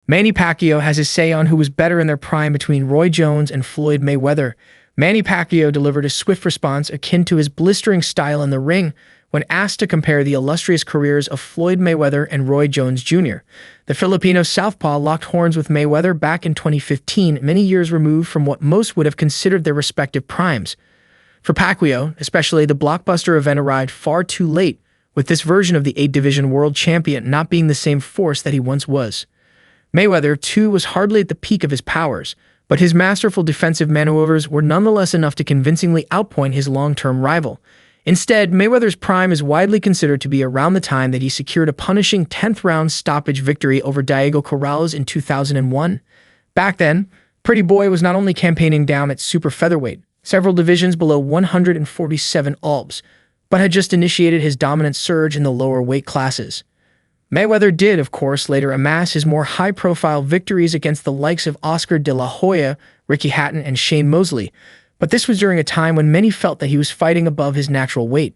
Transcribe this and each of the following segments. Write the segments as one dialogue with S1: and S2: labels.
S1: Manny Pacquiao has his say on who was better in their prime between Roy Jones and Floyd Mayweather. Manny Pacquiao delivered a swift response akin to his blistering style in the ring when asked to compare the illustrious careers of Floyd Mayweather and Roy Jones Jr. The Filipino southpaw locked horns with Mayweather back in 2015, many years removed from what most would have considered their respective primes. For Pacquiao, especially, the blockbuster event arrived far too late, with this version of the 8-division world champion not being the same force that he once was. Mayweather, too, was hardly at the peak of his powers, but his masterful defensive manoeuvres were nonetheless enough to convincingly outpoint his long-term rival. Instead, Mayweather's prime is widely considered to be around the time that he secured a punishing 10th-round stoppage victory over Diego Corrales in 2001. Back then, Pretty Boy was not only campaigning down at super featherweight, several divisions below 147 albs, but had just initiated his dominant surge in the lower weight classes. Mayweather did, of course, later amass his more high-profile victories against the likes of Oscar de la Hoya, Ricky Hatton, and Shane Mosley, but this was during a time when many felt that he was fighting above his natural weight.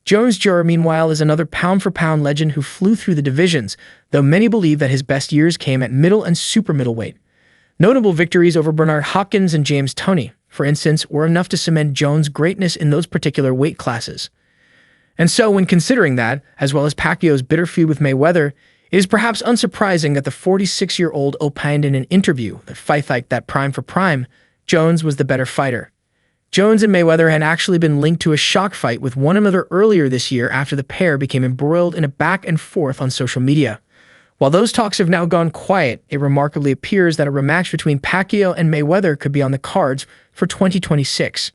S1: Jones Jr., meanwhile, is another pound-for-pound legend who flew through the divisions, though many believe that his best years came at middle and super middleweight. Notable victories over Bernard Hopkins and James Toney, for instance, were enough to cement Jones' greatness in those particular weight classes. And so, when considering that, as well as Pacquiao's bitter feud with Mayweather, it is perhaps unsurprising that the 46-year-old opined in an interview that fight like that prime for prime, Jones was the better fighter. Jones and Mayweather had actually been linked to a shock fight with one another earlier this year after the pair became embroiled in a back and forth on social media. While those talks have now gone quiet, it remarkably appears that a rematch between Pacquiao and Mayweather could be on the cards for 2026.